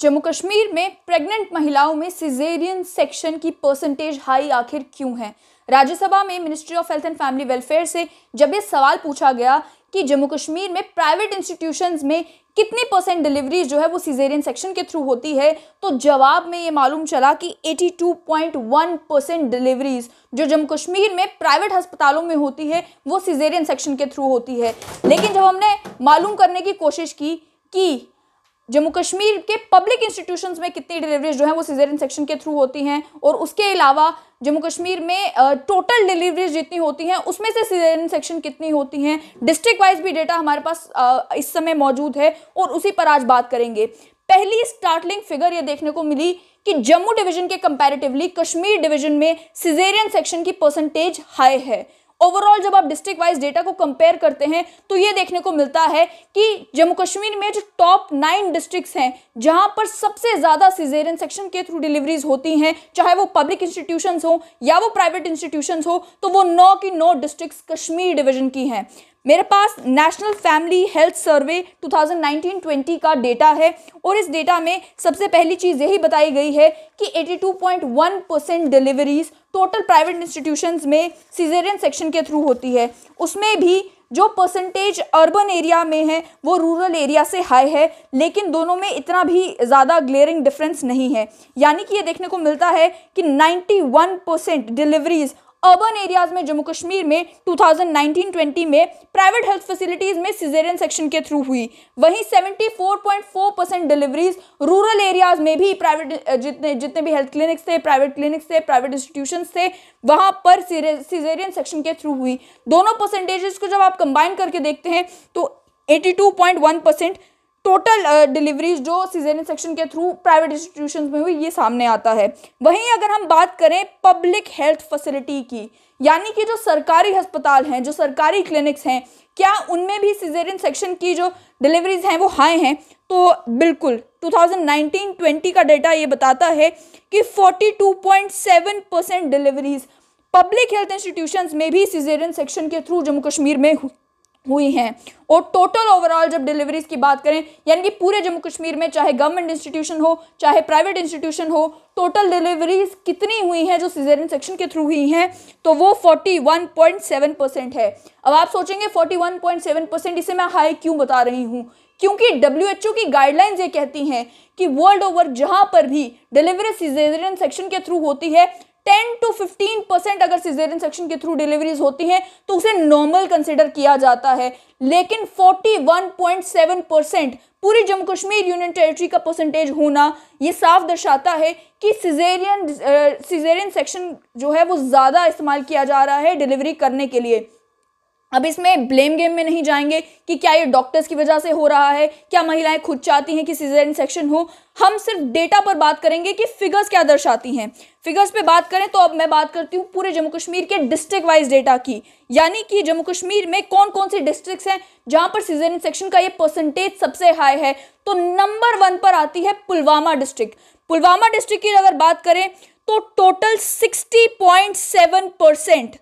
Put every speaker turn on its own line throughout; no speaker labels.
जम्मू कश्मीर में प्रेग्नेंट महिलाओं में सिजेरियन सेक्शन की परसेंटेज हाई आखिर क्यों है। राज्यसभा में ministry of health and family welfare से जब ये सवाल पूछा गया कि जम्मू कश्मीर में प्राइवेट इंस्टीट्यूशंस में कितनी परसेंट डिलीवरीज जो है वो सिजेरियन सेक्शन के थ्रू होती है, तो जवाब में ये मालूम चला कि 82.1% डिलीवरीज जो जम्मू कश्मीर में प्राइवेट अस्पतालों में होती है वो सिजेरियन सेक्शन के थ्रू होती है। लेकिन जब हमने मालूम करने की कोशिश की कि जम्मू कश्मीर के पब्लिक इंस्टीट्यूशंस में कितनी डिलीवरीज जो है वो सिजेरियन सेक्शन के थ्रू होती हैं और उसके अलावा जम्मू कश्मीर में टोटल डिलीवरीज जितनी होती हैं उसमें से सिजेरियन सेक्शन कितनी होती हैं, डिस्ट्रिक्ट वाइज भी डेटा हमारे पास इस समय मौजूद है और उसी पर आज बात करेंगे। पहली स्टार्टलिंग फिगर ये देखने को मिली कि जम्मू डिवीजन के कंपैरेटिवली कश्मीर डिवीजन में सिजेरियन सेक्शन की परसेंटेज हाई है। ओवरऑल जब आप डिस्ट्रिक्ट वाइज डेटा को कंपेयर करते हैं तो ये देखने को मिलता है कि जम्मू कश्मीर में जो टॉप 9 डिस्ट्रिक्ट्स हैं जहां पर सबसे ज़्यादा सिजेरियन सेक्शन के थ्रू डिलीवरीज होती हैं, चाहे वो पब्लिक इंस्टीट्यूशंस हो या वो प्राइवेट इंस्टीट्यूशंस हो, तो वो 9 की 9 डिस्ट्रिक्ट्स कश्मीर डिवीजन की हैं। मेरे पास नेशनल फैमिली हेल्थ सर्वे 2019-20 का डेटा है और इस डेटा में सबसे पहली चीज़ यही बताई गई है कि 82.1% डिलीवरीज टोटल प्राइवेट इंस्टीट्यूशंस में सिजेरियन सेक्शन के थ्रू होती है। उसमें भी जो परसेंटेज अर्बन एरिया में है वो रूरल एरिया से हाई है, लेकिन दोनों में इतना भी ज़्यादा ग्लेयरिंग डिफरेंस नहीं है। यानी कि ये देखने को मिलता है कि 91% डिलीवरीज अर्बन एरियाज में जम्मू कश्मीर में 2019-20 में प्राइवेट हेल्थ फैसिलिटीज़ में सिजेरियन सेक्शन के थ्रू हुई। वहीं 74.4% डिलीवरीज रूरल एरियाज में भी प्राइवेट जितने भी हेल्थ क्लिनिक्स थे, प्राइवेट इंस्टीट्यूशंस थे, वहाँ पर सिजेरियन सेक्शन के थ्रू हुई। दोनों परसेंटेजेस को जब आप कंबाइन करके देखते हैं तो 82.1% टोटल डिलीवरीज जो सिजेरियन सेक्शन के थ्रू प्राइवेट इंस्टीट्यूशंस में हुई, ये सामने आता है। वहीं अगर हम बात करें पब्लिक हेल्थ फैसिलिटी की, यानी कि जो सरकारी अस्पताल हैं, जो सरकारी क्लिनिक्स हैं, क्या उनमें भी सिजेरियन सेक्शन की जो डिलीवरीज हैं वो हाई हैं, तो बिल्कुल 2019-20 का डेटा ये बताता है कि 42.7% डिलीवरीज पब्लिक हेल्थ इंस्टीट्यूशंस में भी सिजेरियन सेक्शन के थ्रू जम्मू कश्मीर में हुई हैं। और टोटल ओवरऑल जब डिलीवरीज की बात करें, यानी कि पूरे जम्मू कश्मीर में चाहे गवर्नमेंट इंस्टीट्यूशन हो चाहे प्राइवेट इंस्टीट्यूशन हो, टोटल डिलीवरीज कितनी हुई हैं जो सिजेरियन सेक्शन के थ्रू हुई हैं, तो वो 41.7% है। अब आप सोचेंगे 41.7%, इसे मैं हाई क्यों बता रही हूँ? क्योंकि WHO की गाइडलाइंस ये कहती हैं कि वर्ल्ड ओवर जहाँ पर भी डिलीवरी सिजेरियन सेक्शन के थ्रू होती है 10 to 15% अगर सिजेरियन सेक्शन के थ्रू डिलीवरीज होती हैं तो उसे नॉर्मल कंसिडर किया जाता है। लेकिन 41.7% पूरी जम्मू कश्मीर यूनियन टेरिटरी का परसेंटेज होना ये साफ दर्शाता है कि सिजेरियन सेक्शन जो है वो ज़्यादा इस्तेमाल किया जा रहा है डिलीवरी करने के लिए। अब इसमें ब्लेम गेम में नहीं जाएंगे कि क्या ये डॉक्टर्स की वजह से हो रहा है, क्या महिलाएं खुद चाहती हैं कि सिजेरियन सेक्शन हो। हम सिर्फ डेटा पर बात करेंगे कि फिगर्स क्या दर्शाती हैं। फिगर्स पे बात करें तो अब मैं बात करती हूँ पूरे जम्मू कश्मीर के डिस्ट्रिक्ट वाइज डेटा की, यानी कि जम्मू कश्मीर में कौन कौन सी डिस्ट्रिक्ट्स हैं जहाँ पर सिजेरियन सेक्शन का ये परसेंटेज सबसे हाई है। तो नंबर 1 पर आती है पुलवामा डिस्ट्रिक्ट। पुलवामा डिस्ट्रिक्ट की अगर बात करें तो टोटल 60.7%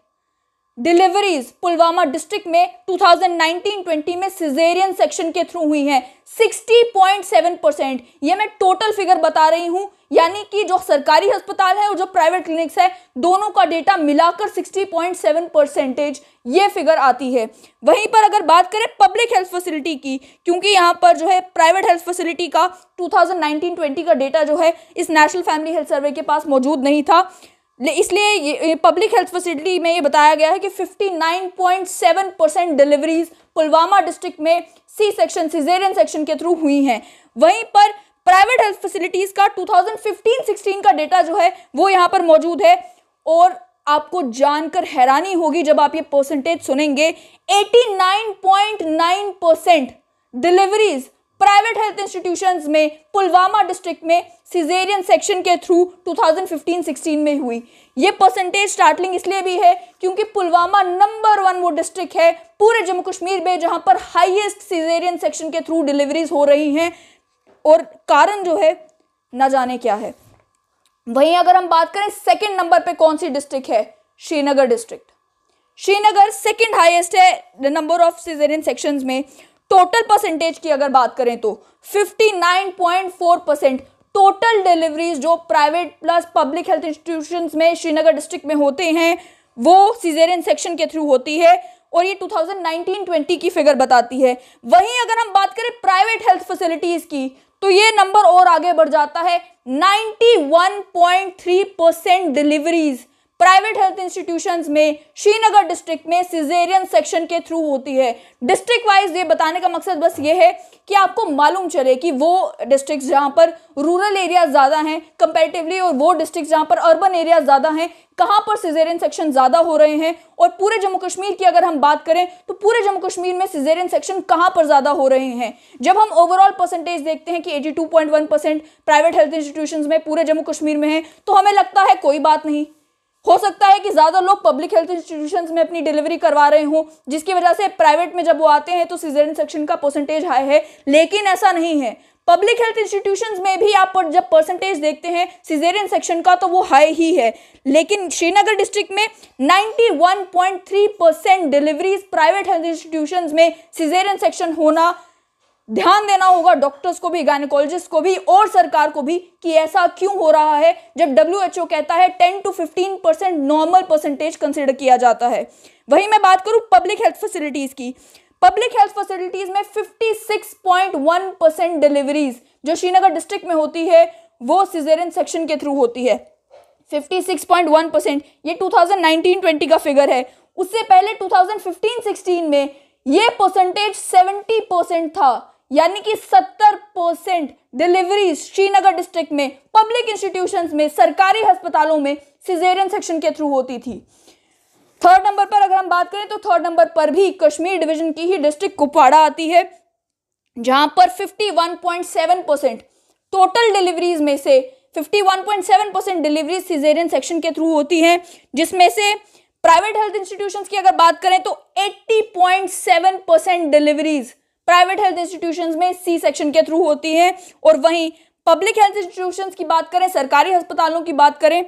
डिलीवरीज पुलवामा डिस्ट्रिक्ट में 2019-20 में सिजेरियन सेक्शन के थ्रू हुई हैं। 60.7%, ये मैं टोटल फिगर बता रही हूं, यानी कि जो सरकारी अस्पताल है और जो प्राइवेट क्लिनिक्स है दोनों का डेटा मिलाकर 60.7% ये फिगर आती है। वहीं पर अगर बात करें पब्लिक हेल्थ फैसिलिटी की, क्योंकि यहाँ पर जो है प्राइवेट हेल्थ फैसिलिटी का 2019-20 का डेटा जो है इस नेशनल फैमिली हेल्थ सर्वे के पास मौजूद नहीं था, इसलिए ये पब्लिक हेल्थ फैसिलिटी में ये बताया गया है कि 59.7% डिलीवरीज पुलवामा डिस्ट्रिक्ट में सी सेक्शन सिजेरियन सेक्शन के थ्रू हुई हैं। वहीं पर प्राइवेट हेल्थ फैसिलिटीज़ का 2015-16 का डेटा जो है वो यहाँ पर मौजूद है और आपको जानकर हैरानी होगी जब आप ये परसेंटेज सुनेंगे। 89.9% डिलीवरीज प्राइवेट हेल्थ इंस्टीट्यूशंस में पुलवामा डिस्ट्रिक्ट में सिजेरियन सेक्शन के थ्रू 2015-16 में हुई। ये परसेंटेज स्टार्टलिंग इसलिए भी है क्योंकि पुलवामा नंबर 1 वो डिस्ट्रिक्ट है पूरे जम्मू कश्मीर में जहां पर हाईएस्ट सिजेरियन सेक्शन के थ्रू डिलीवरीज हो रही हैं, और कारण जो है न जाने क्या है। वहीं अगर हम बात करें सेकेंड नंबर पे कौन सी डिस्ट्रिक्ट है, Srinagar district. Srinagar second highest है नंबर ऑफ सिजेरियन सेक्शंस में। टोटल परसेंटेज की अगर बात करें तो 59.4% टोटल डिलीवरीज जो private plus public health institutions में श्रीनगर डिस्ट्रिक्ट में होते हैं वो सिजेरियन सेक्शन के थ्रू होती है, और ये 2019-20 की फिगर बताती है। वहीं अगर हम बात करें प्राइवेट हेल्थ फैसिलिटीज की तो ये नंबर और आगे बढ़ जाता है। 91.3% डिलीवरीज प्राइवेट हेल्थ इंस्टीट्यूशंस में श्रीनगर डिस्ट्रिक्ट में सिजेरियन सेक्शन के थ्रू होती है। डिस्ट्रिक्ट वाइज ये बताने का मकसद बस ये है कि आपको मालूम चले कि वो डिस्ट्रिक्ट्स जहां पर रूरल एरियाज ज़्यादा हैं कंपैरेटिवली और वो डिस्ट्रिक्ट्स जहां पर अर्बन एरियाज ज़्यादा हैं, कहां पर सिजेरियन सेक्शन ज़्यादा हो रहे हैं। और पूरे जम्मू कश्मीर की अगर हम बात करें तो पूरे जम्मू कश्मीर में सिजेरियन सेक्शन कहां पर ज़्यादा हो रहे हैं। जब हम ओवरऑल परसेंटेज देखते हैं कि 82.1% प्राइवेट हेल्थ इंस्टीट्यूशंस में पूरे जम्मू कश्मीर में है, तो हमें लगता है कोई बात नहीं, हो सकता है कि ज्यादा लोग पब्लिक हेल्थ इंस्टीट्यूशंस में अपनी डिलीवरी करवा रहे हों, जिसकी वजह से प्राइवेट में जब वो आते हैं तो सिजेरियन सेक्शन का परसेंटेज हाई है, लेकिन ऐसा नहीं है। पब्लिक हेल्थ इंस्टीट्यूशंस में भी आप जब परसेंटेज देखते हैं सिजेरियन सेक्शन का तो वो हाई ही है, लेकिन श्रीनगर डिस्ट्रिक्ट में 91.3% डिलीवरीज प्राइवेट हेल्थ इंस्टीट्यूशंस में सिजेरियन सेक्शन होना, ध्यान देना होगा डॉक्टर्स को भी, गायनेकोलॉजिस्ट को भी और सरकार को भी कि ऐसा क्यों हो रहा है, जब WHO कहता है 10 to 15% नॉर्मल परसेंटेज कंसिडर किया जाता है। वहीं मैं बात करूं पब्लिक हेल्थ फैसिलिटीज की, पब्लिक हेल्थ फैसिलिटीज में 56.1% डिलीवरीज जो श्रीनगर डिस्ट्रिक्ट में होती है वो सिजेरियन सेक्शन के थ्रू होती है। 56.1% ये 2019-20 का फिगर है। उससे पहले 2015-16 में ये परसेंटेज 70% था, यानी कि 70% डिलीवरी श्रीनगर डिस्ट्रिक्ट में पब्लिक इंस्टीट्यूशंस में सरकारी अस्पतालों में सिजेरियन सेक्शन के थ्रू होती थी। थर्ड नंबर पर अगर हम बात करें तो थर्ड नंबर पर भी कश्मीर डिवीजन की ही डिस्ट्रिक्ट कुपवाड़ा आती है, जहां पर 51.7% टोटल डिलीवरीज में से 51.7% डिलीवरीज सिजेरियन सेक्शन के थ्रू होती हैं, जिसमें से प्राइवेट हेल्थ इंस्टीट्यूशंस की अगर बात करें तो 80.7% डिलीवरीज प्राइवेट हेल्थ इंस्टीट्यूशंस में सी सेक्शन के थ्रू होती हैं, और वहीं पब्लिक हेल्थ इंस्टीट्यूशंस की बात करें, सरकारी अस्पतालों की बात करें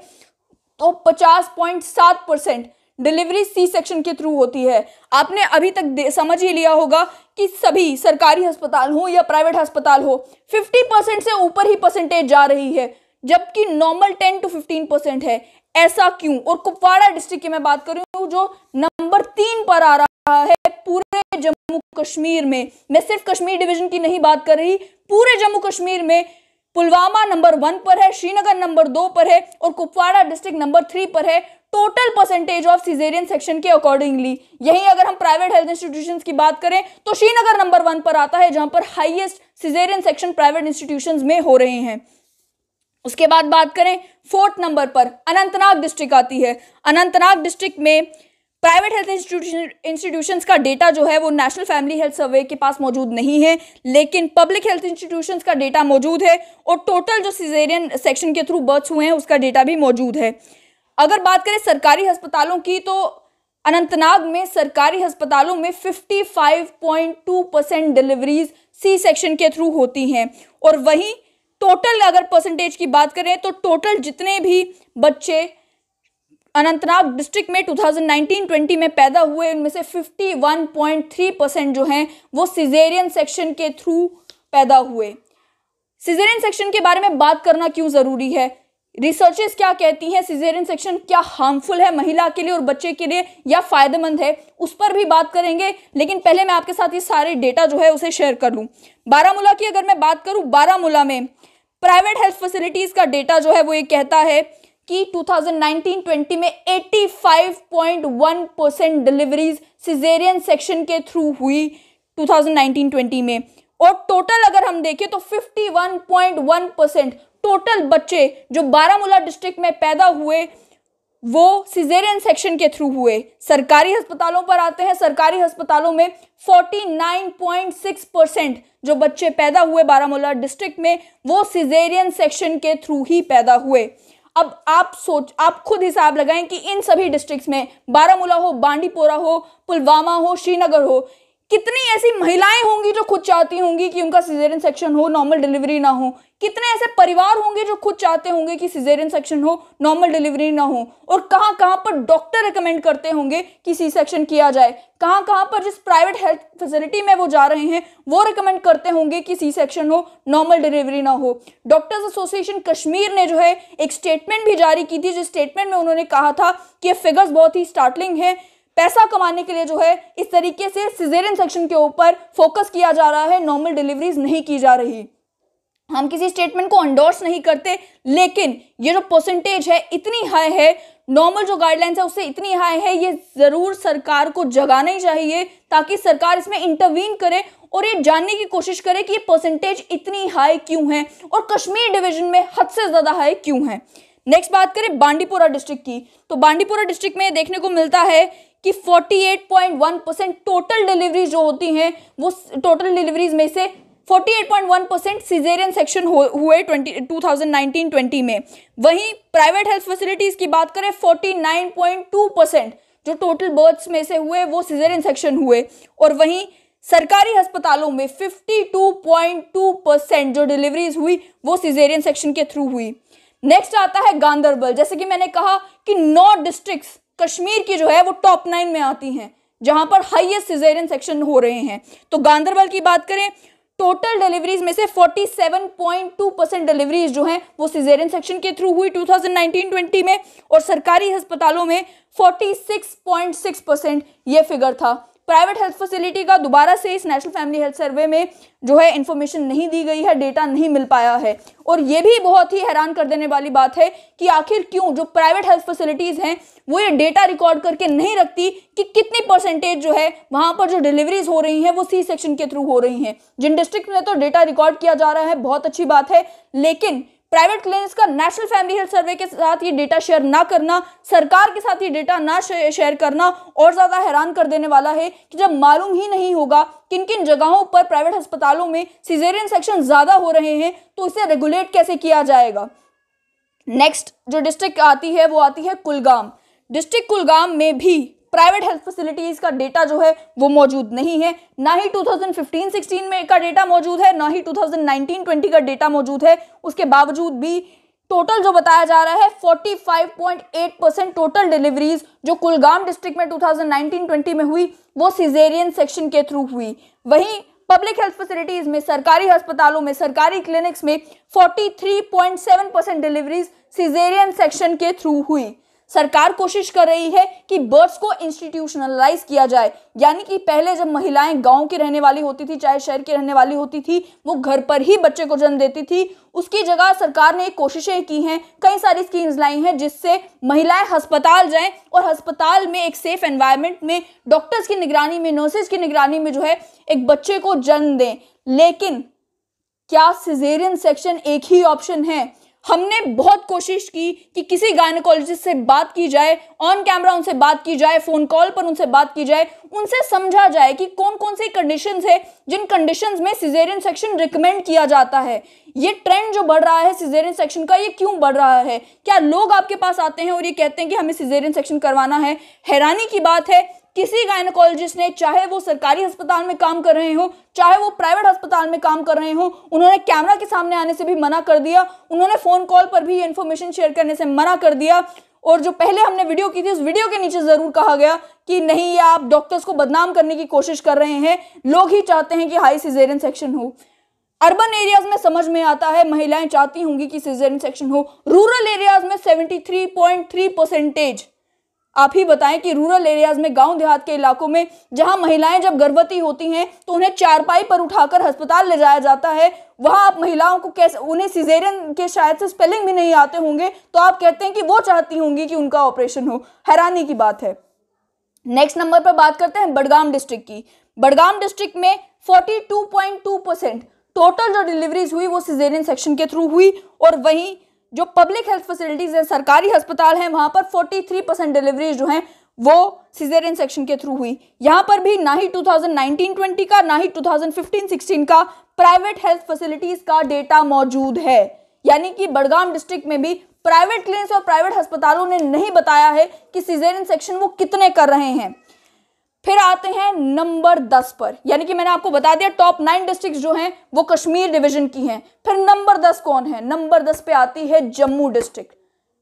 तो 50.7% डिलीवरी सी सेक्शन के थ्रू होती है। आपने अभी तक समझ ही लिया होगा कि सभी सरकारी अस्पताल हो या प्राइवेट अस्पताल हो 50% से ऊपर ही परसेंटेज जा रही है, जबकि नॉर्मल 10 to 15% है। ऐसा क्यों? और कुपवाड़ा डिस्ट्रिक्ट की मैं बात करूं जो नंबर 3 पर आ रहा है पूरे जम्मू कश्मीर में। मैं सिर्फ कश्मीर डिवीजन की नहीं बात कर रही, पूरे जम्मू कश्मीर में पुलवामा नंबर 1 पर है, श्रीनगर नंबर 2 पर है और कुपवाड़ा डिस्ट्रिक्ट नंबर 3 पर है total percentage of caesarean section के अकॉर्डिंगली। यही अगर हम प्राइवेट हेल्थ इंस्टीट्यूशंस की बात करें तो श्रीनगर नंबर 1 पर आता है, जहां पर highest caesarean section private institutions में हो रहे हैं। उसके बाद बात करें फोर्थ नंबर पर अनंतनाग डिस्ट्रिक्ट आती है। अनंतनाग डिस्ट्रिक्ट में प्राइवेट हेल्थ इंस्टीट्यूशंस का डेटा जो है वो नेशनल फैमिली हेल्थ सर्वे के पास मौजूद नहीं है, लेकिन पब्लिक हेल्थ इंस्टीट्यूशंस का डेटा मौजूद है और टोटल जो सिजेरियन सेक्शन के थ्रू बर्थ्स हुए हैं उसका डेटा भी मौजूद है। अगर बात करें सरकारी अस्पतालों की तो अनंतनाग में सरकारी अस्पतालों में 55.2% डिलीवरीज सी सेक्शन के थ्रू होती हैं, और वहीं टोटल अगर परसेंटेज की बात करें तो टोटल जितने भी बच्चे अनंतनाग डिस्ट्रिक्ट में 2019-20 में पैदा हुए उनमें से 51.3% जो हैं वो सिजेरियन सेक्शन के थ्रू पैदा हुए। सिजेरियन सेक्शन के बारे में बात करना क्यों ज़रूरी है, रिसर्चेस क्या कहती हैं, सिजेरियन सेक्शन क्या हार्मफुल है महिला के लिए और बच्चे के लिए या फ़ायदेमंद है, उस पर भी बात करेंगे। लेकिन पहले मैं आपके साथ ये सारे डेटा जो है उसे शेयर कर लूँ। बारामूला की अगर मैं बात करूँ, बारामूला में प्राइवेट हेल्थ फैसिलिटीज़ का डेटा जो है वो ये कहता है कि 2019-20 में 85.1% डिलीवरीज सिजेरियन सेक्शन के थ्रू हुई 2019-20 में, और टोटल अगर हम देखें तो 51.1% टोटल बच्चे जो बारामूला डिस्ट्रिक्ट में पैदा हुए वो सिजेरियन सेक्शन के थ्रू हुए। सरकारी अस्पतालों पर आते हैं, सरकारी अस्पतालों में 49.6% जो बच्चे पैदा हुए बारामूला डिस्ट्रिक्ट में वो सिजेरियन सेक्शन के थ्रू ही पैदा हुए। अब आप खुद हिसाब लगाएं कि इन सभी डिस्ट्रिक्ट्स में बारामूला हो, बांडीपोरा हो, पुलवामा हो, श्रीनगर हो, कितनी ऐसी महिलाएं होंगी जो खुद चाहती होंगी कि उनका सिजेरियन सेक्शन हो, नॉर्मल डिलीवरी ना हो। कितने ऐसे परिवार होंगे जो खुद चाहते होंगे कि सिजेरियन सेक्शन हो, नॉर्मल डिलीवरी ना हो। और कहां कहां पर डॉक्टर रिकमेंड करते होंगे कि सी सेक्शन किया जाए। कहां कहां पर जिस प्राइवेट हेल्थ फैसिलिटी में वो जा रहे हैं वो रिकमेंड करते होंगे कि सी सेक्शन हो, नॉर्मल डिलीवरी ना हो। डॉक्टर्स एसोसिएशन कश्मीर ने जो है एक स्टेटमेंट भी जारी की थी, जिस स्टेटमेंट में उन्होंने कहा था कि ये फिगर्स बहुत ही स्टार्टलिंग है। पैसा कमाने के लिए जो है इस तरीके से सिजेरियन सेक्शन के ऊपर फोकस किया जा रहा है, नॉर्मल डिलीवरीज नहीं की जा रही। हम किसी स्टेटमेंट को एंडोर्स नहीं करते, लेकिन ये जो परसेंटेज है इतनी हाई है, नॉर्मल जो गाइडलाइंस है उससे इतनी हाई है, ये जरूर सरकार को जगाना ही चाहिए ताकि सरकार इसमें इंटरवीन करे और ये जानने की कोशिश करे कि ये परसेंटेज इतनी हाई क्यों है और कश्मीर डिवीजन में हद से ज्यादा हाई क्यों है। नेक्स्ट बात करें बांडीपुरा डिस्ट्रिक्ट की, तो बांडीपुरा डिस्ट्रिक्ट में देखने को मिलता है कि 48.1% टोटल डिलीवरीज जो होती हैं वो टोटल डिलीवरीज में से 48.1% सिजेरियन सेक्शन हुए 2019-20 में। वहीं प्राइवेट हेल्थ फैसिलिटीज की बात करें 49.2% जो टोटल बर्थ्स में से हुए वो सिजेरियन सेक्शन हुए। और वहीं सरकारी अस्पतालों में 52.2% जो डिलीवरीज हुई वो सिजेरियन सेक्शन के थ्रू हुई। नेक्स्ट आता है गांधरबल। जैसे कि मैंने कहा कि 9 डिस्ट्रिक्ट्स कश्मीर की जो है वो टॉप 9 में आती हैं जहां पर हाईएस्ट सिजेरियन सेक्शन हो रहे हैं। तो गांधरबल की बात करें, टोटल डिलीवरीज में से 47.2% डिलीवरीज जो हैं वो सिजेरियन सेक्शन के थ्रू हुई 2019-20 में, और सरकारी अस्पतालों में 46.6% ये फिगर था। प्राइवेट हेल्थ फैसिलिटी का दोबारा से इस नेशनल फैमिली हेल्थ सर्वे में जो है इंफॉर्मेशन नहीं दी गई है, डेटा नहीं मिल पाया है। और ये भी बहुत ही हैरान कर देने वाली बात है कि आखिर क्यों जो प्राइवेट हेल्थ फैसिलिटीज हैं वो ये डेटा रिकॉर्ड करके नहीं रखती कि कितनी परसेंटेज जो है वहां पर जो डिलीवरीज हो रही हैं वो सी सेक्शन के थ्रू हो रही हैं। जिन डिस्ट्रिक्ट में तो डेटा रिकॉर्ड किया जा रहा है बहुत अच्छी बात है, लेकिन प्राइवेट क्लिनिक्स का नेशनल फैमिली हेल्थ सर्वे के साथ ये डेटा शेयर ना करना, सरकार के साथ ये डेटा ना शेयर करना और ज्यादा हैरान कर देने वाला है कि जब मालूम ही नहीं होगा किन किन जगहों पर प्राइवेट अस्पतालों में सिजेरियन सेक्शन ज्यादा हो रहे हैं तो इसे रेगुलेट कैसे किया जाएगा। नेक्स्ट जो डिस्ट्रिक्ट आती है वो आती है कुलगाम। डिस्ट्रिक्ट कुलगाम में भी प्राइवेट हेल्थ फैसिलिटीज का डेटा जो है वो मौजूद नहीं है, ना ही 2015-16 में का डेटा मौजूद है, ना ही 2019-20 का डेटा मौजूद है। उसके बावजूद भी टोटल जो बताया जा रहा है 45.8% टोटल डिलीवरीज जो कुलगाम डिस्ट्रिक्ट में 2019-20 में हुई वो सिजेरियन सेक्शन के थ्रू हुई। वहीं पब्लिक हेल्थ फैसिलिटीज में, सरकारी अस्पतालों में, सरकारी क्लिनिक्स में 43.7% डिलीवरीज सिजेरियन सेक्शन के थ्रू हुई। सरकार कोशिश कर रही है कि बर्थ्स को इंस्टीट्यूशनलाइज किया जाए, यानी कि पहले जब महिलाएं गांव की रहने वाली होती थी चाहे शहर की रहने वाली होती थी वो घर पर ही बच्चे को जन्म देती थी, उसकी जगह सरकार ने कोशिशें की हैं, कई सारी स्कीम्स लाई हैं जिससे महिलाएं अस्पताल जाएं और अस्पताल में एक सेफ एनवायरनमेंट में डॉक्टर्स की निगरानी में, नर्सेज की निगरानी में जो है एक बच्चे को जन्म दें। लेकिन क्या सिजेरियन सेक्शन एक ही ऑप्शन है? हमने बहुत कोशिश की कि किसी गायनेकोलॉजिस्ट से बात की जाए, ऑन कैमरा उनसे बात की जाए, फोन कॉल पर उनसे बात की जाए, उनसे समझा जाए कि कौन कौन सी कंडीशंस है जिन कंडीशंस में सिजेरियन सेक्शन रिकमेंड किया जाता है। ये ट्रेंड जो बढ़ रहा है सिजेरियन सेक्शन का, ये क्यों बढ़ रहा है? क्या लोग आपके पास आते हैं और ये कहते हैं कि हमें सिजेरियन सेक्शन करवाना है? हैरानी की बात है किसी गायनेकोलॉजिस्ट ने, चाहे वो सरकारी अस्पताल में काम कर रहे हो चाहे वो प्राइवेट अस्पताल में काम कर रहे हो, उन्होंने कैमरा के सामने आने से भी मना कर दिया, उन्होंने फोन कॉल पर भी इन्फॉर्मेशन शेयर करने से मना कर दिया। और जो पहले हमने वीडियो की थी उस वीडियो के नीचे जरूर कहा गया कि नहीं, ये आप डॉक्टर्स को बदनाम करने की कोशिश कर रहे हैं, लोग ही चाहते हैं कि हाई सिजेरियन सेक्शन हो। अर्बन एरियाज में समझ में आता है, महिलाएं चाहती होंगी कि सिजेरियन सेक्शन हो। रूरल एरियाज में 73.3%। आप ही बताएं कि रूरल एरियाज में, गांव देहात के इलाकों में जहां महिलाएं जब गर्भवती होती हैं तो उन्हें चारपाई पर उठाकर अस्पताल ले जाया जाता है, वहां आप महिलाओं को कैसे, उन्हें सिजेरियन के शायद से स्पेलिंग भी नहीं आते होंगे तो आप कहते हैं कि वो चाहती होंगी कि उनका ऑपरेशन हो। हैरानी की बात है। नेक्स्ट नंबर पर बात करते हैं बडगाम डिस्ट्रिक्ट की। बडगाम डिस्ट्रिक्ट में 42.2% टोटल जो डिलीवरीज हुई वो सिजेरियन सेक्शन के थ्रू हुई। और वहीं जो पब्लिक हेल्थ फैसिलिटीज है, सरकारी अस्पताल हैं, वहां पर 43% डिलीवरीज जो हैं वो सिजेरियन सेक्शन के थ्रू हुई। यहां पर भी ना ही 2019-20 का ना ही 2015-16 का प्राइवेट हेल्थ फैसिलिटीज का डेटा मौजूद है, यानी कि बडगाम डिस्ट्रिक्ट में भी प्राइवेट क्लिनिक्स और प्राइवेट अस्पतालों ने नहीं बताया है कि सिजेरियन सेक्शन वो कितने कर रहे हैं। फिर आते हैं नंबर 10 पर, यानी कि मैंने आपको बता दिया टॉप 9 डिस्ट्रिक्ट जो हैं वो कश्मीर डिवीजन की हैं। फिर नंबर 10 कौन है? नंबर 10 पे आती है जम्मू डिस्ट्रिक्ट,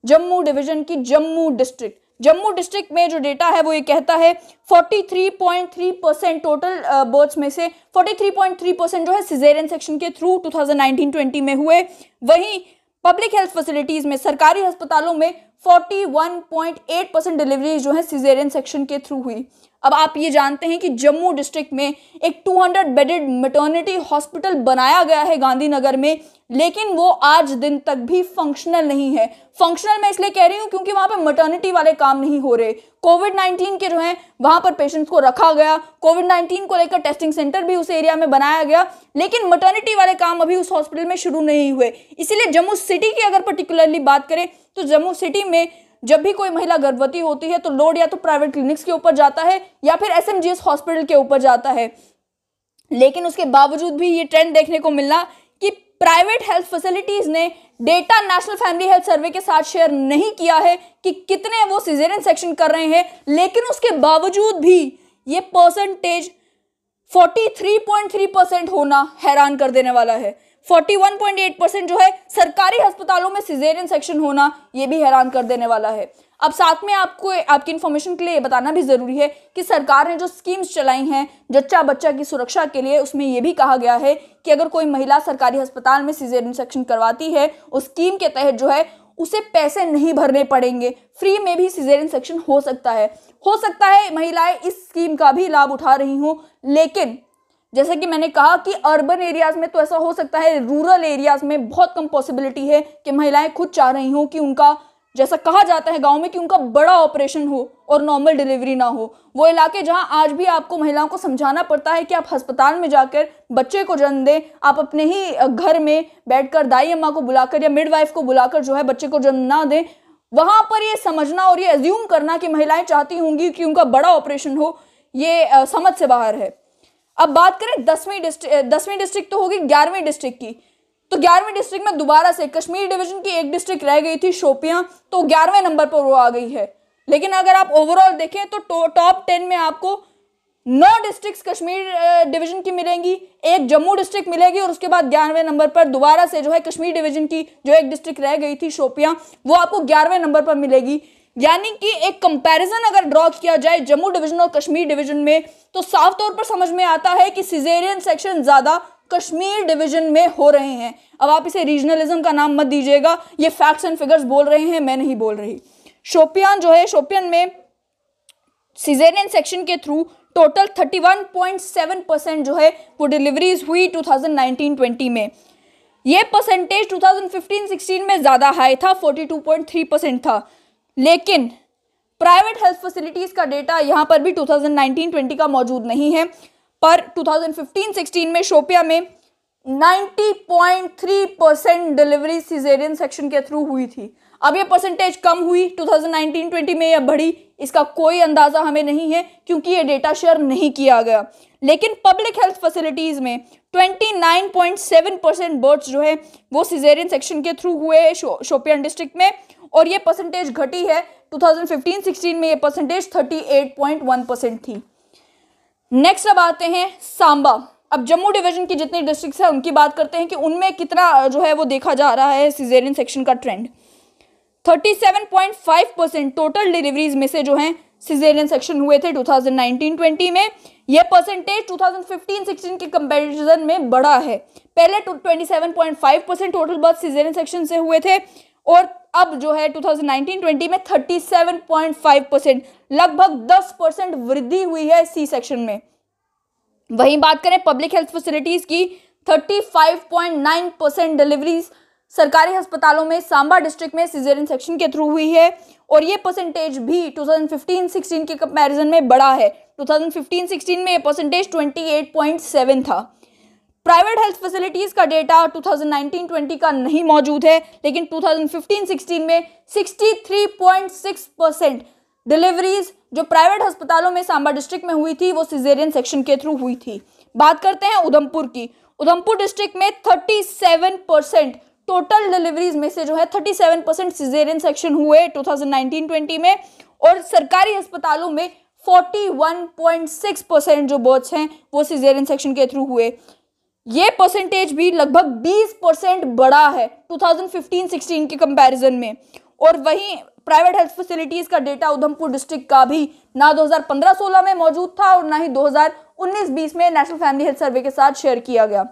जम्मू डिवीजन की जम्मू डिस्ट्रिक्ट। जम्मू डिस्ट्रिक्ट में जो डेटा है वो ये कहता है 43.3% टोटल बर्थ्स में से 43.3% जो है सिजेरियन सेक्शन के थ्रू 2019-20 में हुए। वहीं पब्लिक हेल्थ फैसिलिटीज में, सरकारी अस्पतालों में 41.8% डिलीवरी जो है सिजेरियन सेक्शन के थ्रू हुई। अब आप ये जानते हैं कि जम्मू डिस्ट्रिक्ट में एक 200 बेडेड मैटरनिटी हॉस्पिटल बनाया गया है गांधीनगर में, लेकिन वो आज दिन तक भी फंक्शनल नहीं है। फंक्शनल मैं इसलिए कह रही हूँ क्योंकि वहां पर मैटरनिटी वाले काम नहीं हो रहे। कोविड-19 के जो है वहां पर पेशेंट्स को रखा गया, कोविड-19 को लेकर टेस्टिंग सेंटर भी उस एरिया में बनाया गया, लेकिन मैटरनिटी वाले काम अभी उस हॉस्पिटल में शुरू नहीं हुए। इसीलिए जम्मू सिटी की अगर पर्टिकुलरली बात करें तो जम्मू सिटी में जब भी कोई महिला गर्भवती होती है तो लोड या तो प्राइवेट क्लिनिक्स के ऊपर जाता है या फिर एसएमजीएस हॉस्पिटल के ऊपर जाता है। लेकिन उसके बावजूद भी ये ट्रेंड देखने को मिला कि प्राइवेट हेल्थ फैसिलिटीज ने data national family health survey के साथ शेयर नहीं किया है कि कितने वो सिजेरियन सेक्शन कर रहे हैं, लेकिन उसके बावजूद भी ये परसेंटेज 43.3% होना हैरान कर देने वाला है। 41.8% जो है सरकारी अस्पतालों में सिजेरियन सेक्शन होना, ये भी हैरान कर देने वाला है। अब साथ में आपको आपकी इन्फॉर्मेशन के लिए ये बताना भी जरूरी है कि सरकार ने जो स्कीम्स चलाई हैं जच्चा बच्चा की सुरक्षा के लिए, उसमें ये भी कहा गया है कि अगर कोई महिला सरकारी अस्पताल में सिजेरियन सेक्शन करवाती है, उस स्कीम के तहत जो है उसे पैसे नहीं भरने पड़ेंगे, फ्री में भी सिजेरियन सेक्शन हो सकता है महिलाएं इस स्कीम का भी लाभ उठा रही हों। लेकिन जैसा कि मैंने कहा कि अर्बन एरियाज में तो ऐसा हो सकता है, रूरल एरियाज में बहुत कम पॉसिबिलिटी है कि महिलाएं खुद चाह रही हों कि उनका, जैसा कहा जाता है गांव में, कि उनका बड़ा ऑपरेशन हो और नॉर्मल डिलीवरी ना हो। वो इलाके जहां आज भी आपको महिलाओं को समझाना पड़ता है कि आप अस्पताल में जाकर बच्चे को जन्म दें, आप अपने ही घर में बैठकर दाई अम्मा को बुलाकर या मिडवाइफ को बुलाकर जो है बच्चे को जन्म ना दें, वहां पर ये समझना और ये एज्यूम करना कि महिलाएं चाहती होंगी कि उनका बड़ा ऑपरेशन हो, ये समझ से बाहर है। अब बात करें 10वीं डिस्ट्रिक्ट तो होगी 11वीं डिस्ट्रिक्ट की, तो 11वीं डिस्ट्रिक्ट में दोबारा से कश्मीर डिवीजन की एक डिस्ट्रिक्ट रह गई थी शोपियां, तो 11वें नंबर पर वो आ गई है। लेकिन अगर आप ओवरऑल देखें तो टॉप 10 में आपको 9 डिस्ट्रिक्ट कश्मीर डिवीजन की मिलेंगी, एक जम्मू डिस्ट्रिक्ट मिलेगी और उसके बाद 11वें नंबर पर दोबारा से जो है कश्मीर डिवीजन की जो एक डिस्ट्रिक्ट रह गई थी शोपियां, वो आपको 11वें नंबर पर मिलेगी। यानी कि एक कंपैरिजन अगर ड्रॉ किया जाए जम्मू डिवीजन और कश्मीर डिवीजन में, तो साफ तौर पर समझ में आता है कि सिजेरियन सेक्शन ज्यादा कश्मीर डिवीजन में हो रहे हैं। अब आप इसे रीजनलिज्म का नाम मत दीजिएगा, ये फैक्ट्स एंड फिगर्स बोल रहे हैं, मैं नहीं बोल रही। शोपियान में सिजेरियन सेक्शन के थ्रू टोटल 31.7% जो है वो डिलीवरीज हुई 2019-20 में। ये परसेंटेज 2015-16 में ज्यादा हाई था, 42.3% था। लेकिन प्राइवेट हेल्थ फैसिलिटीज का डेटा यहां पर भी 2019-20 का मौजूद नहीं है, पर 2015-16 में शोपिया में 90.3% डिलीवरी सिजेरियन सेक्शन के थ्रू हुई थी। अब ये परसेंटेज कम हुई 2019-20 में या बढ़ी, इसका कोई अंदाजा हमें नहीं है क्योंकि ये डेटा शेयर नहीं किया गया। लेकिन पब्लिक हेल्थ फैसिलिटीज में 29.7% बर्थ्स जो है वो सिजेरियन सेक्शन के थ्रू हुए शोपियान डिस्ट्रिक्ट में, और ये परसेंटेज घटी है 2015-16 में, ये परसेंटेज 38.1% थी। नेक्स्ट अब आते हैं सांबा। अब जम्मू डिवीजन की जितनी डिस्ट्रिक्ट्स है उनकी बात करते हैं कि उनमें कितना जो है वो देखा जा रहा है सिजेरियन सेक्शन का ट्रेंड। 37.5% टोटल डिलीवरीज में से जो है सिजेरियन सेक्शन हुए थे 2019-20 में। यह परसेंटेज 2015-16 के कंपैरिजन में बढ़ा है। पहले 27.5% टोटल बर्थ सिजेरियन सेक्शन से हुए थे और अब जो है 2019-20 में 37.5%, लगभग 10% वृद्धि हुई है सी सेक्शन में। वहीं बात करें पब्लिक हेल्थ फैसिलिटीज की, 35.9% डिलीवरीज सरकारी अस्पतालों में सांबा डिस्ट्रिक्ट में सिजेरियन सेक्शन के थ्रू हुई है और ये परसेंटेज भी 2015-16 के कंपैरिजन में बढ़ा है। 2015-16 में ये परसेंटेज 28.7 था। प्राइवेट हेल्थ फैसिलिटीज का डेटा 2019-20 का नहीं मौजूद है, लेकिन 2015-16 में 63.6% डिलीवरीज जो प्राइवेट अस्पतालों में सांबा डिस्ट्रिक्ट में हुई थी वो सिजेरियन सेक्शन के थ्रू हुई थी। बात करते हैं उधमपुर की। उधमपुर डिस्ट्रिक्ट में 37% टोटल डिलीवरीज में से जो है 37% सिजेरियन सेक्शन हुए 2019-20 में और सरकारी अस्पतालों में 41.6% जो बर्थ्स हैं वो सिजेरियन सेक्शन के थ्रू हुए। ये परसेंटेज भी लगभग 20% बढ़ा है 2015-16 के कंपैरिजन में। और वहीं प्राइवेट हेल्थ फैसिलिटीज का डेटा उधमपुर डिस्ट्रिक्ट का भी ना 2015-16 में मौजूद था और ना ही 2019-20 में नेशनल फैमिली हेल्थ सर्वे के साथ शेयर किया गया।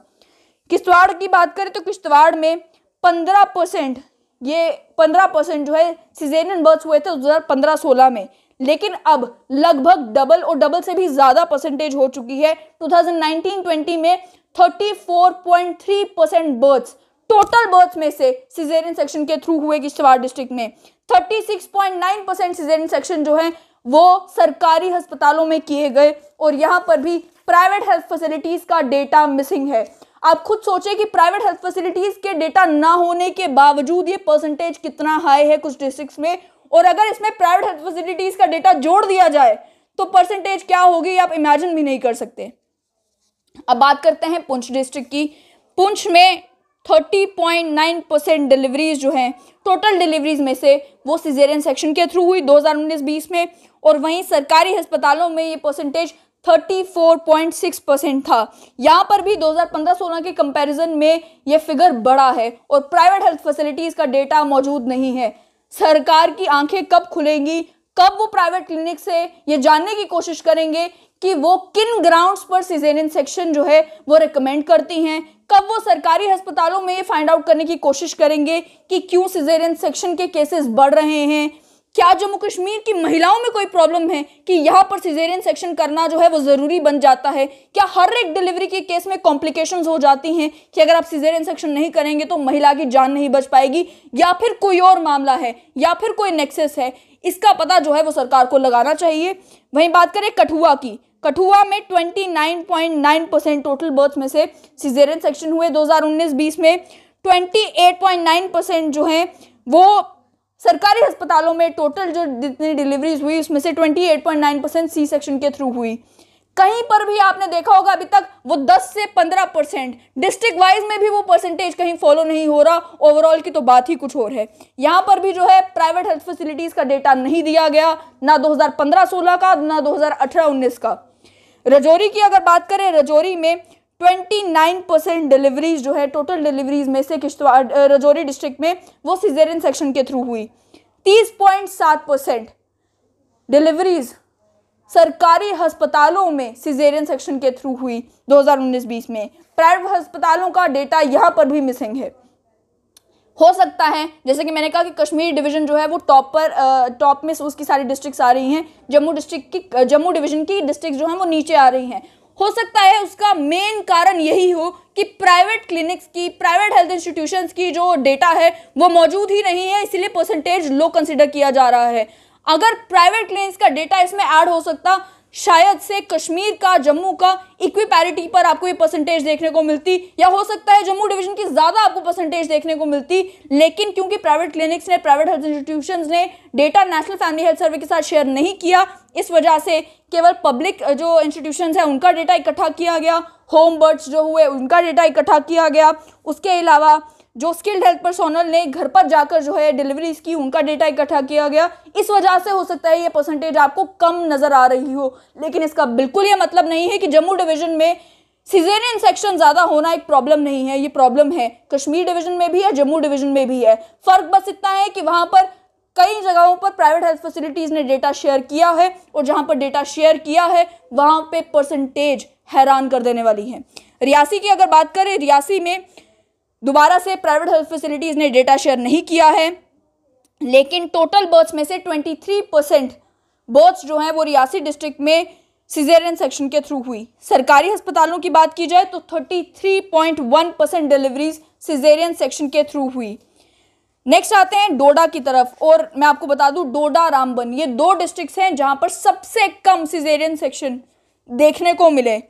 किश्तवाड़ की बात करें तो किश्तवाड़ में 15% जो है सिजेरियन बर्थ हुए थे 2015-16 में, लेकिन अब लगभग डबल और डबल से भी ज्यादा परसेंटेज हो चुकी है। 2019-20 में 34.3% बर्थ्स, टोटल बर्थ्स में से सिजेरियन सेक्शन के थ्रू हुए किश्तवाड़ डिस्ट्रिक्ट में। 36.9% सिजेरियन सेक्शन जो है वो सरकारी अस्पतालों में किए गए और यहाँ पर भी प्राइवेट हेल्थ फैसिलिटीज का डेटा मिसिंग है। आप खुद सोचें कि प्राइवेट हेल्थ फैसिलिटीज के डेटा ना होने के बावजूद ये परसेंटेज कितना हाई है कुछ डिस्ट्रिक्ट्स में, और अगर इसमें प्राइवेट हेल्थ फैसिलिटीज का डेटा जोड़ दिया जाए तो परसेंटेज क्या होगी आप इमेजिन भी नहीं कर सकते। अब बात करते हैं पुंछ डिस्ट्रिक्ट की। पुंछ में 30.9% डिलीवरीज जो हैं टोटल डिलीवरीज में से वो सिजेरियन सेक्शन के थ्रू हुई 2019-20 में, और वहीं सरकारी अस्पतालों में ये परसेंटेज 34.6% था। यहाँ पर भी 2015-16 के कंपैरिजन में ये फिगर बढ़ा है और प्राइवेट हेल्थ फैसिलिटीज का डेटा मौजूद नहीं है। सरकार की आंखें कब खुलेंगी, कब वो प्राइवेट क्लिनिक से ये जानने की कोशिश करेंगे कि वो किन ग्राउंड्स पर सिजेरियन सेक्शन जो है वो रिकमेंड करती हैं, कब वो सरकारी अस्पतालों में ये फाइंड आउट करने की कोशिश करेंगे कि क्यों सिजेरियन सेक्शन के केसेस बढ़ रहे हैं, क्या जम्मू कश्मीर की महिलाओं में कोई प्रॉब्लम है कि यहाँ पर सिजेरियन सेक्शन करना जो है वो ज़रूरी बन जाता है, क्या हर एक डिलीवरी के केस में कॉम्प्लिकेशंस हो जाती हैं कि अगर आप सिजेरियन सेक्शन नहीं करेंगे तो महिला की जान नहीं बच पाएगी, या फिर कोई और मामला है या फिर कोई नेक्सस है, इसका पता जो है वो सरकार को लगाना चाहिए। वहीं बात करें कठुआ की, कठुआ में 29.9% टोटल बर्थ में से सिजेरियन सेक्शन हुए 2019-20 में। 28.9% जो है वो सरकारी अस्पतालों में टोटल जो जितनी डिलीवरीज हुई उसमें से 28.9% सी सेक्शन के थ्रू हुई। कहीं पर भी आपने देखा होगा अभी तक वो 10 से 15%, डिस्ट्रिक्ट वाइज में भी वो परसेंटेज कहीं फॉलो नहीं हो रहा, ओवरऑल की तो बात ही कुछ और है। यहाँ पर भी जो है प्राइवेट हेल्थ फैसिलिटीज का डेटा नहीं दिया गया, ना 2015-16 का ना 2018-19 का। रजौरी की अगर बात करें, रजौरी में 29% डिलीवरीज जो है टोटल डिलीवरीज में से किश्तवाड़ रजौरी डिस्ट्रिक्ट में वो सिजेरियन सेक्शन के थ्रू हुई। 30.7% डिलीवरीज सरकारी अस्पतालों में सिजेरियन सेक्शन के थ्रू हुई 2019-20 में। प्राइवेट अस्पतालों का डेटा यहाँ पर भी मिसिंग है। हो सकता है जैसे कि मैंने कहा कि कश्मीर डिवीजन जो है वो टॉप में उसकी सारी डिस्ट्रिक्ट्स आ रही हैं, जम्मू डिवीजन की डिस्ट्रिक्ट जो हैं वो नीचे आ रही हैं। हो सकता है उसका मेन कारण यही हो कि प्राइवेट क्लिनिक्स की, प्राइवेट हेल्थ इंस्टीट्यूशंस की जो डेटा है वो मौजूद ही नहीं है, इसीलिए परसेंटेज लो कंसिडर किया जा रहा है। अगर प्राइवेट क्लिनिक्स का डेटा इसमें ऐड हो सकता, शायद से कश्मीर का, जम्मू का इक्विपैरिटी पर आपको ये परसेंटेज देखने को मिलती, या हो सकता है जम्मू डिवीजन की ज़्यादा आपको परसेंटेज देखने को मिलती। लेकिन क्योंकि प्राइवेट क्लिनिक्स ने, प्राइवेट हेल्थ इंस्टीट्यूशंस ने data national family health survey के साथ शेयर नहीं किया, इस वजह से केवल पब्लिक जो इंस्टीट्यूशंस हैं उनका डेटा इकट्ठा किया गया, होम बर्ड्स जो हुए उनका डेटा इकट्ठा किया गया। उसके अलावा जो स्किल्ड हेल्थ पर्सोनल ने घर पर जाकर जो है डिलीवरीज की, उनका डेटा इकट्ठा किया गया। इस वजह से हो सकता है ये परसेंटेज आपको कम नजर आ रही हो, लेकिन इसका बिल्कुल ये मतलब नहीं है कि जम्मू डिवीजन में सिजेरियन सेक्शन ज्यादा होना एक प्रॉब्लम नहीं है। ये प्रॉब्लम है, कश्मीर डिवीजन में भी है, जम्मू डिवीजन में भी है। फर्क बस इतना है कि वहां पर कई जगहों पर प्राइवेट हेल्थ फैसिलिटीज ने डेटा शेयर किया है और जहां पर डेटा शेयर किया है वहां पे परसेंटेज हैरान कर देने वाली है। रियासी की अगर बात करें, रियासी में दोबारा से प्राइवेट हेल्थ फैसिलिटीज ने डेटा शेयर नहीं किया है, लेकिन टोटल बर्थ्स में से 23% बर्थ्स जो हैं वो रियासी डिस्ट्रिक्ट में सिजेरियन सेक्शन के थ्रू हुई। सरकारी अस्पतालों की बात की जाए तो 33.1% डिलीवरीज सिजेरियन सेक्शन के थ्रू हुई। नेक्स्ट आते हैं डोडा की तरफ, और मैं आपको बता दूं डोडा, रामबन, ये दो डिस्ट्रिक्ट्स हैं जहां पर सबसे कम सिजेरियन सेक्शन देखने को मिले।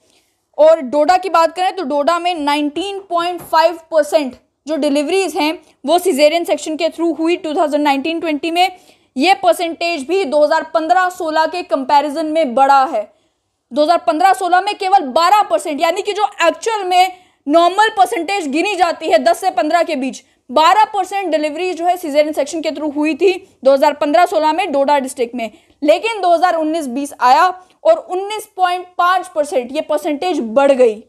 और डोडा की बात करें तो डोडा में 19.5% जो डिलीवरीज हैं वो सिजेरियन सेक्शन के थ्रू हुई 2019-20 में। ये परसेंटेज भी 2015-16 के कंपैरिजन में बढ़ा है। 2015-16 में केवल 12%, यानी कि जो एक्चुअल में नॉर्मल परसेंटेज गिनी जाती है 10 से 15 के बीच, 12% डिलीवरी जो है सिजेरियन सेक्शन के थ्रू हुई थी 2015-16 में डोडा डिस्ट्रिक्ट में। लेकिन 2019-20 आया और 19.5% ये परसेंटेज बढ़ गई।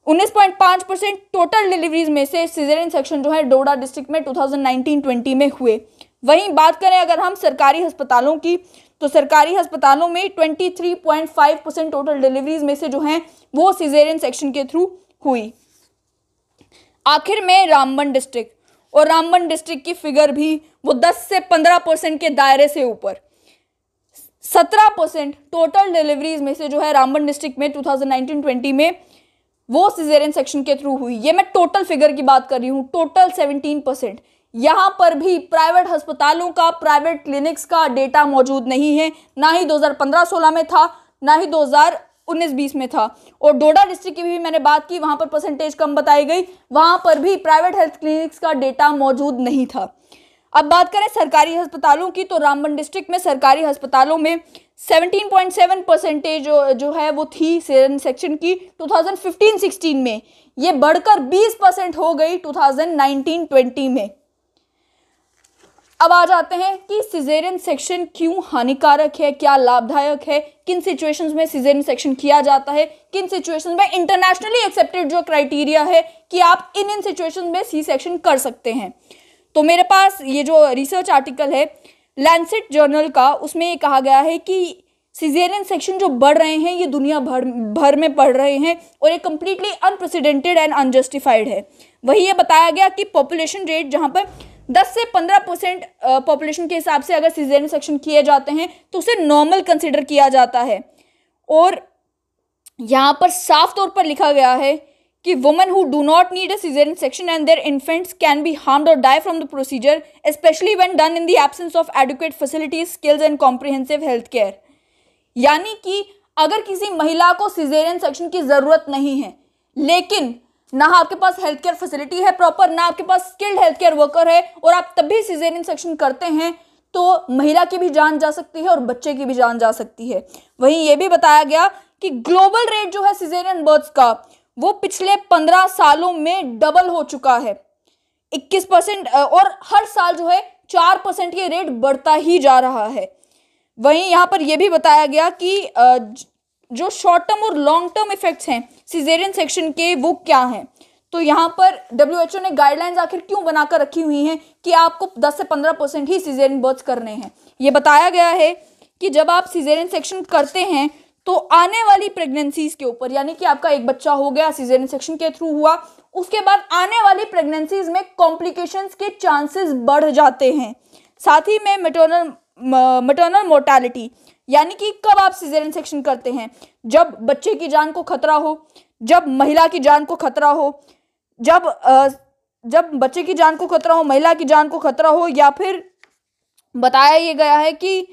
19.5% टोटल डिलीवरीज में से सिजेरियन सेक्शन जो है डोडा डिस्ट्रिक्ट में 2019-20 में हुए। वहीं बात करें अगर हम सरकारी अस्पतालों की, तो सरकारी अस्पतालों में 23.5% टोटल डिलीवरीज में से जो हैं वो सिजेरियन सेक्शन के थ्रू हुई। आखिर में रामबन डिस्ट्रिक्ट, और रामबन डिस्ट्रिक्ट की फिगर भी वो 10 से 15% के दायरे से ऊपर। 17% टोटल डिलीवरीज में से जो है रामबन डिस्ट्रिक्ट में 2019-20 में वो सिजेरियन सेक्शन के थ्रू हुई। ये मैं टोटल फिगर की बात कर रही हूँ, टोटल 17%। यहाँ पर भी प्राइवेट अस्पतालों का, प्राइवेट क्लिनिक्स का डेटा मौजूद नहीं है, ना ही 2015-16 में था, ना ही 2019-20 में था। और डोडा डिस्ट्रिक्ट की भी मैंने बात की, वहाँ पर परसेंटेज कम बताई गई, वहाँ पर भी प्राइवेट हेल्थ क्लिनिक्स का डेटा मौजूद नहीं था। अब बात करें सरकारी अस्पतालों की, तो रामबन डिस्ट्रिक्ट में सरकारी अस्पतालों में 17.7% जो है वो थी सिजेरियन सेक्शन की 2015-16 में। ये बढ़कर 20% हो गई 2019-20 में। अब आ जाते हैं कि सिजेरियन सेक्शन क्यों हानिकारक है, क्या लाभदायक है, किन सिचुएशंस में सिजेरियन सेक्शन किया जाता है, किन सिचुएशंस में इंटरनेशनली एक्सेप्टेड जो क्राइटेरिया है कि आप इन सिचुएशंस में सी सेक्शन कर सकते हैं। तो मेरे पास ये जो रिसर्च आर्टिकल है लैंसेट जर्नल का, उसमें ये कहा गया है कि सिजेरियन सेक्शन जो बढ़ रहे हैं ये दुनिया भर में बढ़ रहे हैं और ये कम्प्लीटली अनप्रेसिडेंटेड एंड अनजस्टिफाइड है। वही ये बताया गया कि पॉपुलेशन रेट जहाँ पर 10 से 15% पॉपुलेशन के हिसाब से अगर सिजेरियन सेक्शन किए जाते हैं तो उसे नॉर्मल कंसिडर किया जाता है। और यहाँ पर साफ तौर पर लिखा गया है कि women who do not need a caesarean section and their infants can be harmed और die from the procedure specially when done in the absence of adequate facilities, skills and comprehensive health care. यानी कि अगर किसी महिला को caesarean section की ज़रूरत नहीं है, लेकिन ना आपके पास हेल्थ केयर फैसिलिटी है प्रॉपर, ना आपके पास स्किल्ड हेल्थ केयर वर्कर है, और आप तब भी सिजेरियन सेक्शन करते हैं, तो महिला की भी जान जा सकती है और बच्चे की भी जान जा सकती है। वहीं ये भी बताया गया कि ग्लोबल रेट जो है सिजेरियन बर्थ्स का वो पिछले 15 सालों में डबल हो चुका है, 21%, और हर साल जो है 4% ये रेट बढ़ता ही जा रहा है। वहीं यहाँ पर यह भी बताया गया कि जो शॉर्ट टर्म और लॉन्ग टर्म इफेक्ट्स हैं सिजेरियन सेक्शन के वो क्या हैं। तो यहाँ पर WHO ने गाइडलाइंस आखिर क्यों बनाकर रखी हुई हैं कि आपको 10 से 15% ही सिजेरियन बर्थ्स करने हैं। ये बताया गया है कि जब आप सिजेरियन सेक्शन करते हैं तो आने वाली प्रेगनेंसीज के ऊपर, यानी कि आपका एक बच्चा हो गया सिजेरियन सेक्शन के थ्रू हुआ, उसके बाद आने वाली प्रेगनेंसीज में कॉम्प्लिकेशंस के चांसेस बढ़ जाते हैं। साथ ही में मैटरनल मोर्टेलिटी, यानी कि कब आप सिजेरियन सेक्शन करते हैं, जब बच्चे की जान को खतरा हो, जब महिला की जान को खतरा हो, जब बच्चे की जान को खतरा हो, महिला की जान को खतरा हो, या फिर बताया ये गया है कि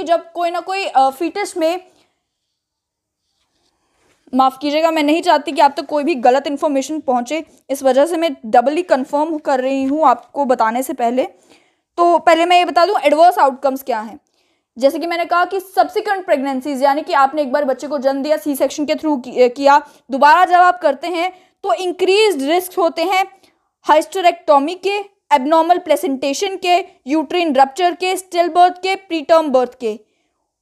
जब कोई ना कोई फीटस में, माफ़ कीजिएगा मैं नहीं चाहती कि आप तक कोई भी गलत इन्फॉर्मेशन पहुंचे, इस वजह से मैं डबली कंफर्म कर रही हूं आपको बताने से पहले। तो पहले मैं ये बता दूं एडवर्स आउटकम्स क्या हैं। जैसे कि मैंने कहा कि सब्सिक्वेंट प्रेगनेंसीज, यानी कि आपने एक बार बच्चे को जन्म दिया, सी सेक्शन के थ्रू किया, दोबारा जब आप करते हैं तो इंक्रीज्ड रिस्क होते हैं हाइस्टेरेक्टोमी के, एबनॉर्मल प्लेसेंटेशन के, यूट्रिन रप्चर के, स्टिल बर्थ के, प्रीटर्म बर्थ के,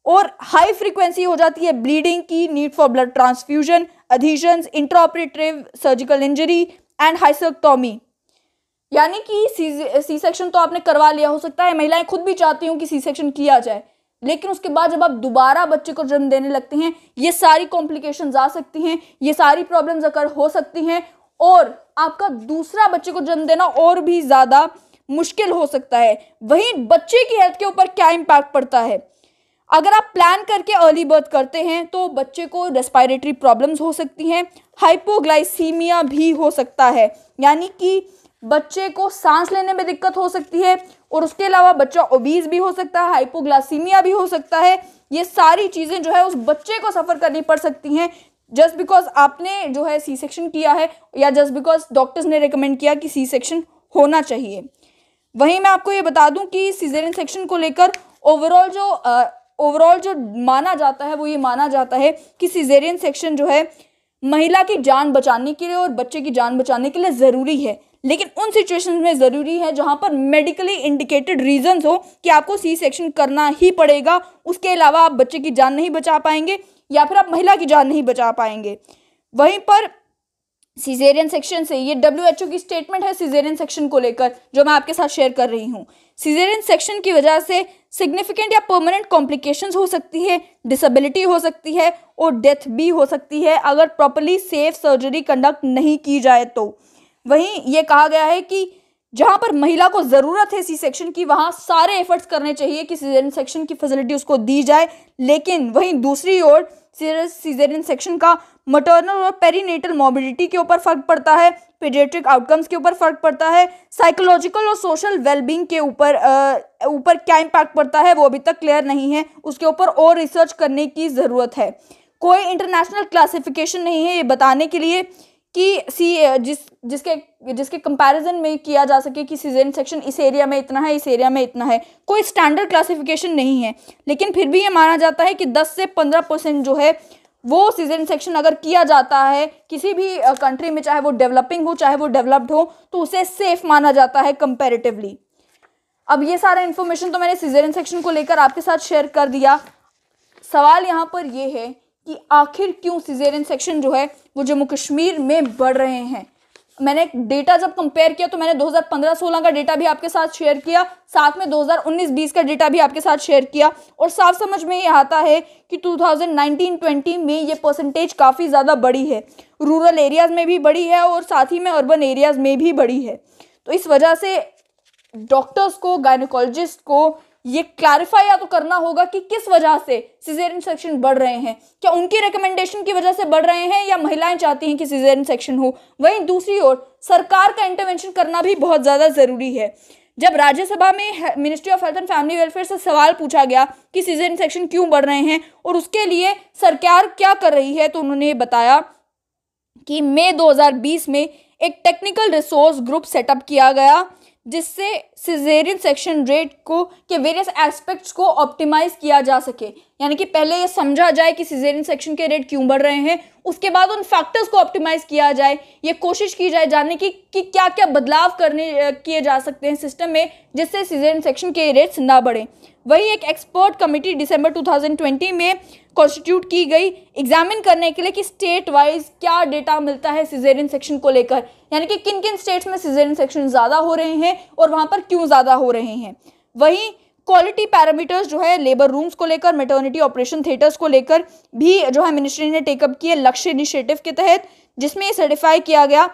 और हाई फ्रीक्वेंसी हो जाती है ब्लीडिंग की, need for blood transfusion, adhesions, intraoperative surgical injury and hysterectomy. यानी कि सी सेक्शन तो आपने करवा लिया, हो सकता है महिलाएं खुद भी चाहती हूँ कि सी सेक्शन किया जाए, लेकिन उसके बाद जब आप दोबारा बच्चे को जन्म देने लगते हैं ये सारी कॉम्प्लिकेशंस आ सकती हैं, ये सारी प्रॉब्लम्स अगर हो सकती हैं, और आपका दूसरा बच्चे को जन्म देना और भी ज़्यादा मुश्किल हो सकता है। वहीं बच्चे की हेल्थ के ऊपर क्या इम्पैक्ट पड़ता है, अगर आप प्लान करके अर्ली बर्थ करते हैं तो बच्चे को रेस्पिरेटरी प्रॉब्लम्स हो सकती हैं, हाइपोग्लाइसीमिया भी हो सकता है, यानी कि बच्चे को सांस लेने में दिक्कत हो सकती है, और उसके अलावा बच्चा ओबीज भी हो सकता है, हाइपोग्लाइसीमिया भी हो सकता है। ये सारी चीज़ें जो है उस बच्चे को सफ़र करनी पड़ सकती हैं जस्ट बिकॉज आपने जो है सी सेक्शन किया है, या जस्ट बिकॉज डॉक्टर्स ने रिकमेंड किया कि सी सेक्शन होना चाहिए। वहीं मैं आपको ये बता दूं कि सिजेरियन सेक्शन को लेकर ओवरऑल जो माना जाता है वो ये माना जाता है कि सिजेरियन सेक्शन जो है महिला की जान बचाने के लिए और बच्चे की जान बचाने के लिए ज़रूरी है, लेकिन उन सिचुएशंस में ज़रूरी है जहां पर मेडिकली इंडिकेटेड रीजंस हो कि आपको सी सेक्शन करना ही पड़ेगा, उसके अलावा आप बच्चे की जान नहीं बचा पाएंगे या फिर आप महिला की जान नहीं बचा पाएंगे। वहीं पर सिजेरियन सेक्शन से, ये WHO की स्टेटमेंट है सिजेरियन सेक्शन को लेकर जो मैं आपके साथ शेयर कर रही हूँ। सिजेरियन सेक्शन की वजह से सिग्निफिकेंट या परमानेंट कॉम्प्लिकेशंस हो सकती है, डिसेबिलिटी हो सकती है और डेथ भी हो सकती है अगर प्रॉपर्ली सेफ सर्जरी कंडक्ट नहीं की जाए तो। वहीं ये कहा गया है कि जहां पर महिला को ज़रूरत है सी सेक्शन की, वहां सारे एफर्ट्स करने चाहिए कि सीजरियन सेक्शन की फैसिलिटी उसको दी जाए। लेकिन वहीं दूसरी ओर सीजरियन सेक्शन का मटर्नल और पेरीनेटल मॉर्बिडिटी के ऊपर फर्क पड़ता है, पीडियाट्रिक आउटकम्स के ऊपर फर्क पड़ता है, साइकोलॉजिकल और सोशल वेलबींग के ऊपर क्या इम्पैक्ट पड़ता है वो अभी तक क्लियर नहीं है, उसके ऊपर और रिसर्च करने की ज़रूरत है। कोई इंटरनेशनल क्लासिफिकेशन नहीं है ये बताने के लिए कि जिसके कंपैरिजन में किया जा सके कि सिजेरियन सेक्शन इस एरिया में इतना है, इस एरिया में इतना है। कोई स्टैंडर्ड क्लासिफिकेशन नहीं है, लेकिन फिर भी ये माना जाता है कि 10 से 15% जो है वो सिजेरियन सेक्शन अगर किया जाता है किसी भी कंट्री में, चाहे वो डेवलपिंग हो चाहे वो डेवलप्ड हो, तो उसे सेफ माना जाता है कंपैरेटिवली। अब ये सारा इन्फॉर्मेशन तो मैंने सिजेरियन सेक्शन को लेकर आपके साथ शेयर कर दिया। सवाल यहाँ पर ये है कि आखिर क्यों सिजेरियन सेक्शन जो है वो जम्मू कश्मीर में बढ़ रहे हैं। मैंने डेटा जब कंपेयर किया तो मैंने 2015-16 का डेटा भी आपके साथ शेयर किया, साथ में 2019-20 का डेटा भी आपके साथ शेयर किया, और साफ समझ में ये आता है कि 2019-20 में ये परसेंटेज काफ़ी ज़्यादा बढ़ी है, रूरल एरियाज़ में भी बढ़ी है और साथ ही में अर्बन एरियाज़ में भी बढ़ी है। तो इस वजह से डॉक्टर्स को, गायनेकोलॉजिस्ट को ये क्लैरिफाई या तो करना होगा कि किस वजह से सिजेरियन सेक्शन बढ़ रहे हैं। क्या उनकी रिकमेंडेशन की वजह से बढ़ रहे हैं या महिलाएं चाहती हैं कि सिजेरियन सेक्शन हो। वहीं दूसरी ओर सरकार का इंटरवेंशन करना भी बहुत ज़्यादा ज़रूरी है। जब राज्यसभा में ministry of health and family welfare से सवाल पूछा गया कि सिजेरियन सेक्शन क्यों बढ़ रहे हैं और उसके लिए सरकार क्या कर रही है, तो उन्होंने बताया कि मई 2020 में एक टेक्निकल रिसोर्स ग्रुप सेटअप किया गया जिससे सिजेरियन सेक्शन रेट को के वेरियस एस्पेक्ट्स को ऑप्टिमाइज किया जा सके। यानी कि पहले ये समझा जाए कि सिजेरियन सेक्शन के रेट क्यों बढ़ रहे हैं, उसके बाद उन फैक्टर्स को ऑप्टिमाइज किया जाए, ये कोशिश की जाए जानने की कि क्या क्या बदलाव किए जा सकते हैं सिस्टम में जिससे सिजेरियन सेक्शन के रेट्स ना बढ़े। वही एक एक्सपर्ट कमेटी दिसंबर 2020 में कॉन्स्टिट्यूट की गई एग्जामिन करने के लिए कि स्टेट वाइज क्या डेटा मिलता है सिजेरियन सेक्शन को लेकर, यानी कि किन किन स्टेट्स में सिजेरियन सेक्शन ज़्यादा हो रहे हैं और वहाँ पर क्यों ज़्यादा हो रहे हैं। वहीं क्वालिटी पैरामीटर्स जो है लेबर रूम्स को लेकर, मैटरनिटी ऑपरेशन थिएटर्स को लेकर भी जो है मिनिस्ट्री ने टेकअप किए लक्ष्य इनिशिएटिव के तहत, जिसमें सर्टिफाई किया गया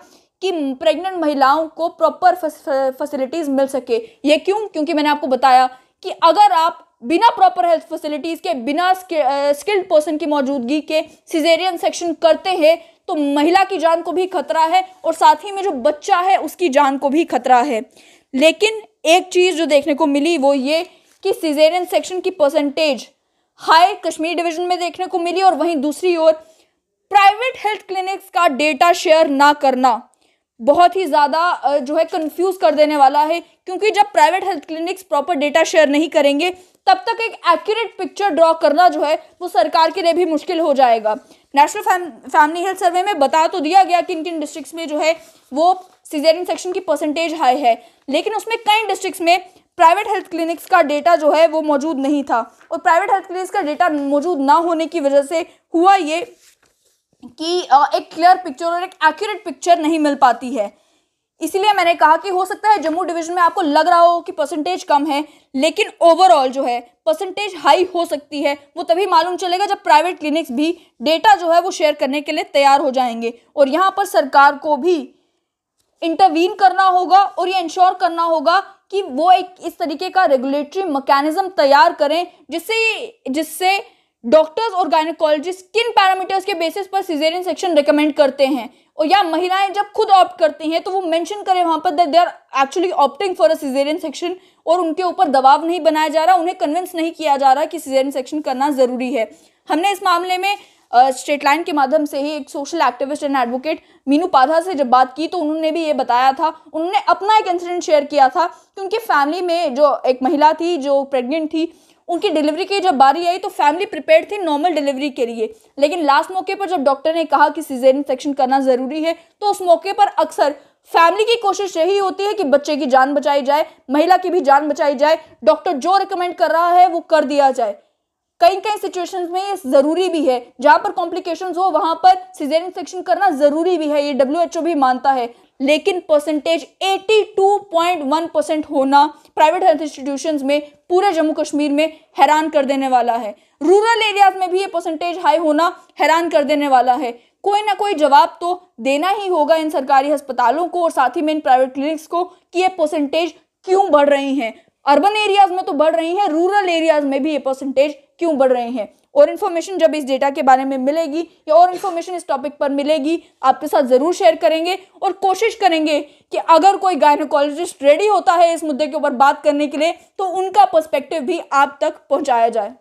कि प्रेग्नेंट महिलाओं को प्रॉपर फैसिलिटीज़ मिल सके। ये क्यों? क्योंकि मैंने आपको बताया कि अगर आप बिना प्रॉपर हेल्थ फैसिलिटीज़ के, बिना स्किल्ड पर्सन की मौजूदगी के सिजेरियन सेक्शन करते हैं तो महिला की जान को भी खतरा है और साथ ही में जो बच्चा है उसकी जान को भी खतरा है। लेकिन एक चीज़ जो देखने को मिली वो ये कि सिजेरियन सेक्शन की परसेंटेज हाई कश्मीर डिवीजन में देखने को मिली, और वहीं दूसरी ओर प्राइवेट हेल्थ क्लिनिक्स का डेटा शेयर ना करना बहुत ही ज़्यादा जो है कंफ्यूज कर देने वाला है, क्योंकि जब private health clinics proper data share नहीं करेंगे तब तक एक एक्यूरेट पिक्चर ड्रॉ करना जो है वो सरकार के लिए भी मुश्किल हो जाएगा। नेशनल फैमिली हेल्थ सर्वे में बता तो दिया गया किन किन डिस्ट्रिक्ट्स में जो है वो सिजेरियन सेक्शन की परसेंटेज हाई है, लेकिन उसमें कई डिस्ट्रिक्ट्स में प्राइवेट हेल्थ क्लिनिक्स का डेटा जो है वो मौजूद नहीं था, और प्राइवेट हेल्थ क्लिनिक्स का डेटा मौजूद ना होने की वजह से हुआ ये कि एक क्लियर पिक्चर और एक एक्यूरेट पिक्चर नहीं मिल पाती है। इसीलिए मैंने कहा कि हो सकता है जम्मू डिवीजन में आपको लग रहा हो कि परसेंटेज कम है, लेकिन ओवरऑल जो है परसेंटेज हाई हो सकती है। वो तभी मालूम चलेगा जब प्राइवेट क्लिनिक्स भी डेटा जो है वो शेयर करने के लिए तैयार हो जाएंगे, और यहाँ पर सरकार को भी इंटरवीन करना होगा और ये इंश्योर करना होगा कि वो एक इस तरीके का रेगुलेटरी मैकेनिज्म तैयार करें जिससे डॉक्टर्स और गायनेकोलॉजिस्ट किन पैरामीटर्स के बेसिस पर सिजेरियन सेक्शन रिकमेंड करते हैं, और या महिलाएं जब खुद ऑप्ट करती हैं तो वो मेंशन करें वहाँ पर that they are actually opting for a caesarean section, और उनके ऊपर दबाव नहीं बनाया जा रहा, उन्हें कन्विंस नहीं किया जा रहा कि सिजेरियन सेक्शन करना ज़रूरी है। हमने इस मामले में स्ट्रेट लाइन के माध्यम से ही एक social activist and advocate Meenu Padha से जब बात की तो उन्होंने भी ये बताया था, उन्होंने अपना एक इंसिडेंट शेयर किया था कि उनकी फैमिली में जो एक महिला थी जो प्रेग्नेंट थी, उनकी डिलीवरी की जब बारी आई तो फैमिली प्रिपेयर्ड थी नॉर्मल डिलीवरी के लिए, लेकिन लास्ट मौके पर जब डॉक्टर ने कहा कि सिजेरियन सेक्शन करना ज़रूरी है तो उस मौके पर अक्सर फैमिली की कोशिश यही होती है कि बच्चे की जान बचाई जाए, महिला की भी जान बचाई जाए, डॉक्टर जो रिकमेंड कर रहा है वो कर दिया जाए। कई कई सिचुएशंस में ये जरूरी भी है, जहां पर कॉम्प्लिकेशंस हो वहां पर सिजेरियन सेक्शन करना जरूरी भी है, ये WHO भी मानता है। लेकिन परसेंटेज 82.1% होना प्राइवेट हेल्थ इंस्टीट्यूशंस में पूरे जम्मू कश्मीर में हैरान कर देने वाला है। रूरल एरियाज में भी ये परसेंटेज हाई होना हैरान कर देने वाला है। कोई ना कोई जवाब तो देना ही होगा इन सरकारी अस्पतालों को और साथ ही में इन प्राइवेट क्लिनिक्स को कि ये परसेंटेज क्यों बढ़ रही हैं। अर्बन एरियाज में तो बढ़ रही हैं, रूरल एरियाज में भी ये परसेंटेज क्यों बढ़ रहे हैं। और इन्फॉर्मेशन जब इस डेटा के बारे में मिलेगी या और इन्फॉर्मेशन इस टॉपिक पर मिलेगी आपके साथ ज़रूर शेयर करेंगे और कोशिश करेंगे कि अगर कोई गायनोकोलॉजिस्ट रेडी होता है इस मुद्दे के ऊपर बात करने के लिए तो उनका पर्सपेक्टिव भी आप तक पहुंचाया जाए।